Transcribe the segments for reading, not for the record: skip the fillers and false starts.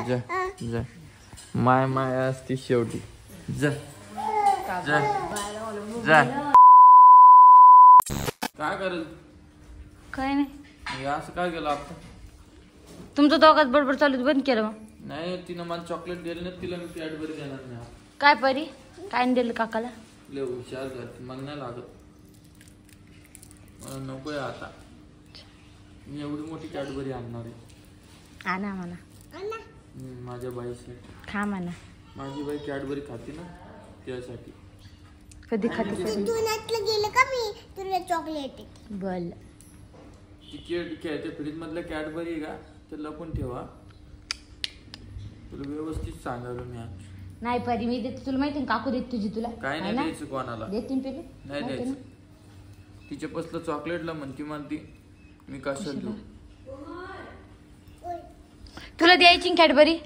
जा जा माय माय असती शेवटी जा जा जा काय करेल काय नाही असं काय केलं आता तुमचं दोघात बडबड चालू बंद केलं मग नाही तिनं मला चॉकलेट दिलं ना तिला मी कॅडबरी देणार नाही काय परी काय दिलं काकाला लय हुशार करते मग नाही लागत मला नकोय आता मी एवढी मोठी कॅडबरी आणणार आहे आणा म्हणा माझ्या बाईसाठी खा म्हणा माझी बाई कॅडबरी खाते ना त्यासाठी कधी खाते गेलं का मी तुला चॉकलेट बोल ते फ्रीज मधलं कॅडबरी आहे का ते लपून ठेवा तुला व्यवस्थित सांगायला मी आज नाही परी मी देते तुला माहिती काकू देत तुझी तुला काय नाही द्यायचं कोणाला देतीन पेले नाही द्यायचं तिच्या पसलं चॉकलेटला म्हणती मी कशाला देऊ तुला द्यायची कॅडबरी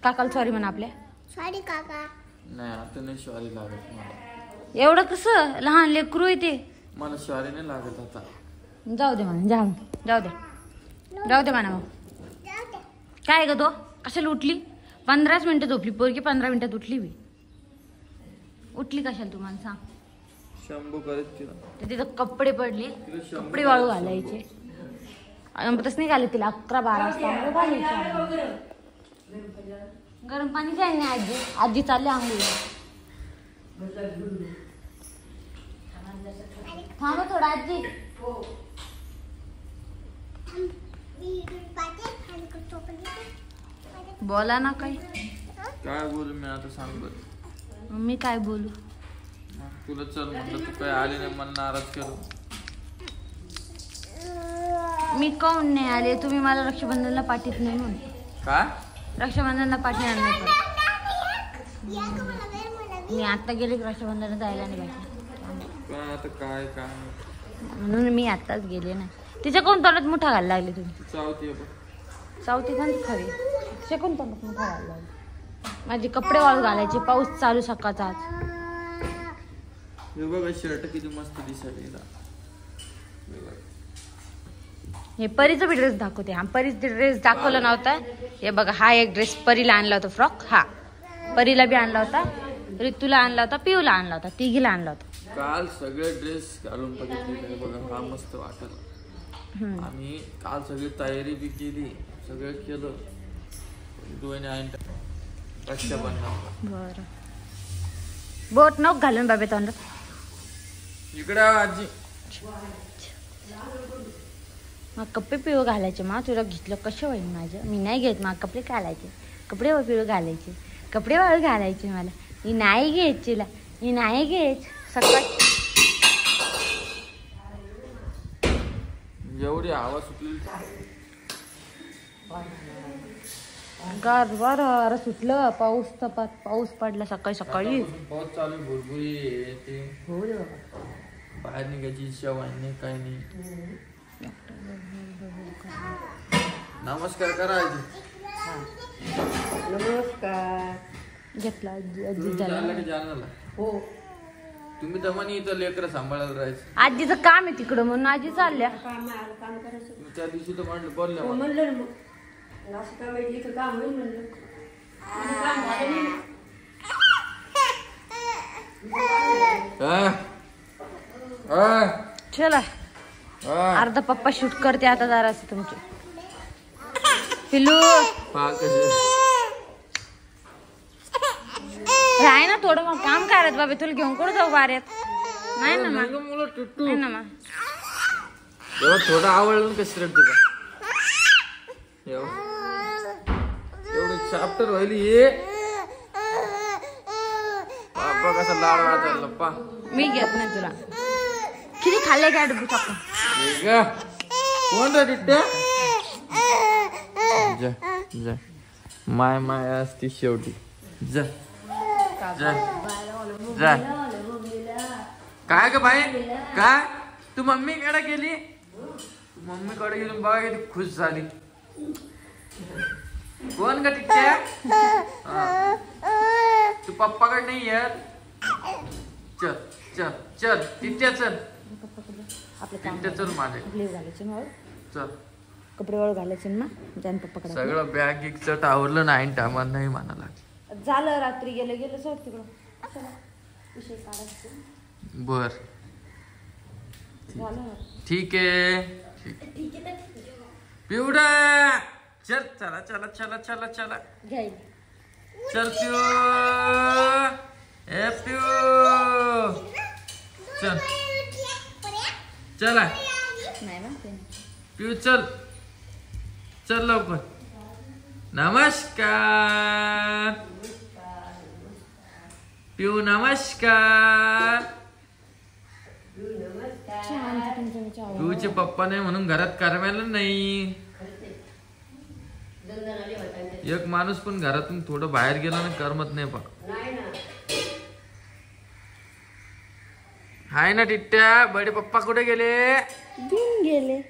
काकाला सॉरी म्हणा आपल्या सॉरी काका नाही आता नाही शॉरी लागत मला एवढं कसं लहान लेकरू आहे ते मला शॉरी नाही लागत आता जाऊ दे म्हणा जाऊ दे म्हणा मग काय ग तो कशाला उठली 15 मिनिटं झोपली पोरगी 15 मिनिटात उठली कशाला तुम्हाला सांग शंभू करत तिला तिथं कपडे पडले कपडे वाळू घालायचे तसं नाही घालत तिला 11-12 वाजता गरम पाणी काय नाही आजी चालले आंघोळ थांबा थोडा आजी बोला ना काही काय बोलू मी आता सांग बरं मी काय बोलू तुला चल म्हटलं तू काय आले नाही मला नाराज करू मी काऊन नाही आले तुम्ही मला रक्षाबंधनला पाठीत नाही म्हणून काय रक्षाबंधनला पाठवणार नाही मी आता गेले रक्षाबंधनला जायला नाही पाहिजे काय आता काय म्हणून मी आताच गेले ना तिच्या कोण तोंडात मोठा घालायला लागले तुम्ही चावती का खरी तिच्या कोण तोंडात मोठा घालायला लागले माझे कपडे वाळू घालायचे पाऊस चालू सकाळचा आज हे बघा शर्ट किती मस्त दिसत हे परीचा बी ड्रेस दाखवते हा परीचा ड्रेस दाखवला नव्हता हे बघा हा एक ड्रेस परीला आणला होता फ्रॉक हा परीला बी आणला होता ऋतूला आणला होता पिऊला आणला होता तिघीला आणला होता काल सगळे ड्रेस घालून बघितले बघा हा मस्त वाटला आम्ही काल सगळी तयारी बी केली सगळं केलं बर बोट नको घालून बाबे तोंडात इकडे आजी मग कपडे पिवळे घालायचे मा तुला घेतलं कसं होईल माझं मी नाही घेत मग कपडे घालायचे कपडे पिवळे घालायचे कपडे वाळू घालायचे मला मी नाही घेत तिला मी नाही घेत सकाळ एवढी आवाज सुटली गार सुटलं पाऊस पडला सकाळी पाऊस चालू भुरभुरी येते बाहेर निघायची इच्छा नाही काय नाही नमस्कार करा आजी नमस्कार घेतला आजी जालनाला हो तुम्ही तर म्हणे इथं लेकरं सांभाळायला राहायचं आजीचं काम आहे तिकडं म्हणून आजी चालल्या काम करायचं त्या दिवशी तर म्हणलं बोलल्या चला अर्धा पप्पा शूट करते आता जरा तुमचे पिलू राय ना थोडं मग काम करायचं बाबा तुला घेऊन कुठं जाऊ वाऱ्यात नाही ना मग थोडं आवडलं कसं रडते का एवढं चॅप्टर व्हायली ये बाबा कसा लाड वाढ चालला पा मी घेत नाही तुला किती खाल्ले काय डबू टाकून कोण रे टिट्ट्या जा जा माय माय असती शेवटी जा जा जा काय ग बाई काय तू मम्मीकडे गेली मम्मीकडे गेली बघा किती खुश झाली कोण का टिट्ट्या तू पप्पाकडे नाही येत चल चल चल टिट्ट्या चल टिट्ट्या चल माझ्या चल कपडे वाळू घालायचे ना जाईन पप्पाकडे. सगळं बॅग गिग चट आवरलं नाही टायमात नाही म्हणाला. झालं रात्री गेलं सोड तिकडं. चला विषय काढायचं. बर झालं ठीक आहे. पिवडा चल चला चला चला चला चला घ्याय चल पिऊ ए पिऊ चल चला नाही ना पिऊ चल चल लवकर. नमस्कार पिऊ नमस्कार. पिऊचे पप्पा नाही म्हणून घरात करमायला नाही. एक माणूस पण घरातून थोडं बाहेर गेला ना करमत नाही पा. हाय ना टिट्ट्या. बडे पप्पा कुठे गेले? गेले.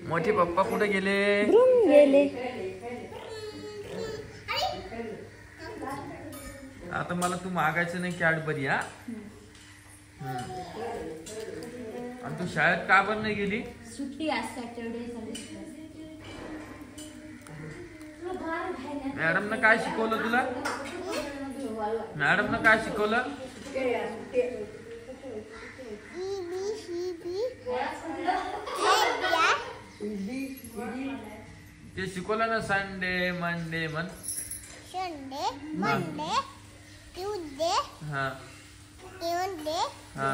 मोठे पप्पा कुठे गेले? गेले. आता मला तू मागायचं नाही कॅडबरी. हा आणि तू शाळेत का पण नाही गेली? सुट्टी आज सॅटरडे. मॅडमनं काय शिकवलं तुला? मॅडमनं काय शिकवलं? ते शिकवलं ना. संडे मंडे म्हण. संडे मंडे ट्यूसडे हा वेडनेसडे हा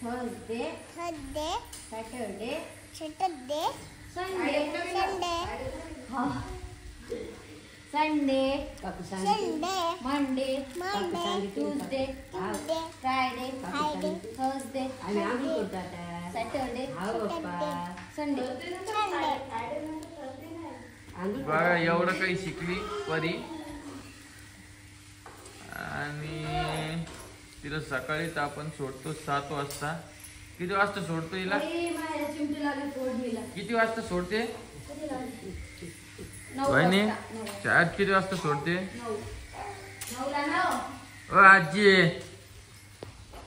Thursday Saturday Saturday Sunday Sunday Monday Monday Tuesday Friday Thursday Saturday Sunday. बघा एवढं काही शिकली परी. आणि तिला सकाळी तर आपण सोडतो 7 वाजता. किती वाजता सोडतो हिला? किती वाजता सोडते? वहिनी शाळेत किती वाजता सोडते? ओ आजी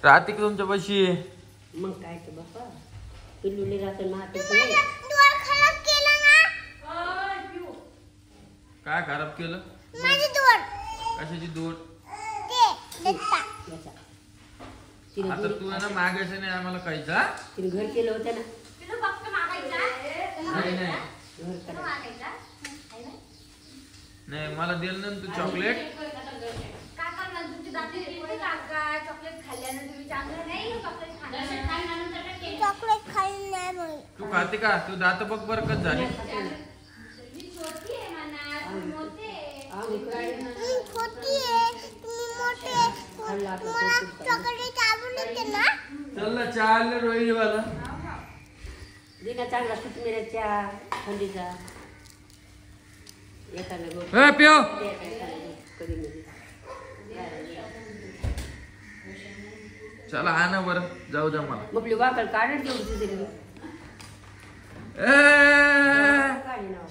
राहते का तुमच्या पाशी? मग काय ते बापा पिल्लूले राहतं ना. डोर खराब केला ना. काय खराब केलं? माझी डोर. कशाची दूर? ते दत्ता. आता तू ना मागायचं नाही आम्हाला काहीच. हा तिने घर केलं होतं ना. नाही नाही घर करायचं. नाही मला दिलं ना तू चॉकलेट. चॉकलेट खाल्ली नाही म्हणून. तू खाते का? तू दात बघ बरकत झाली. मी छोटी आहे तुम्ही मोठे आहे. तुम्हाला चॉकलेट आवडते ना. चल ना चाल रोहिणी वाला. दिना चांगला सुटमिऱ्याच्या थंडीचा एखादा गोष्ट पिओ कधी मध्ये चला आणा बरं जाऊ द्या मला. मग आपली वाकड काढत घेऊन तिथे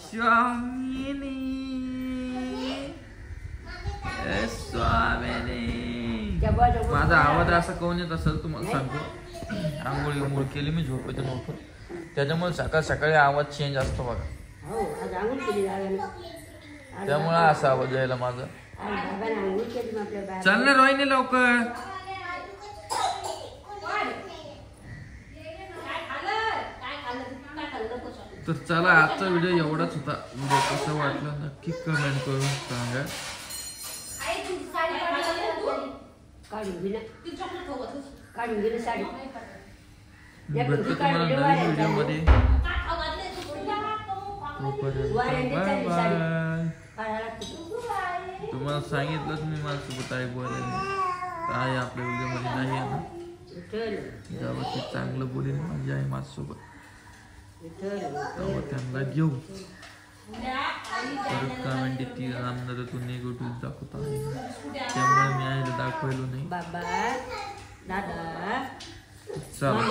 स्वामिनी स्वामिनी. माझा आवाज असा कोण येत असेल तुम्हाला सांगतो. आंघोळ केली मी झोपेत नव्हतं त्याच्यामुळे सकाळ सकाळी आवाज चेंज असतो बघा. हो आज आंघोळ केली त्यामुळे असा आवाज यायला माझा. आंघोळ केली आपल्या चल ना रोहिणी लवकर. तर चला आजचा व्हिडिओ एवढाच होता. व्हिडिओ कसा वाटला नक्की कमेंट करून सांगा. काढून गेली साडी. भेटतो तुम्हाला नवीन व्हिडिओ मध्ये. Bye bye. तुम्हाला सांगितलंच मी माझ्यासोबत आई बोलायला. आई आपल्या व्हिडिओ मध्ये नाही आहे ना. जेव्हा ती चांगलं बोलेल माझी आई माझ्यासोबत तेव्हा त्यांना घेऊ. परत कमेंट येते रामदादा तू निगेटिव्ह दाखवता. त्यामुळे मी आईला दाखवलो नाही. बाबा दादा चला.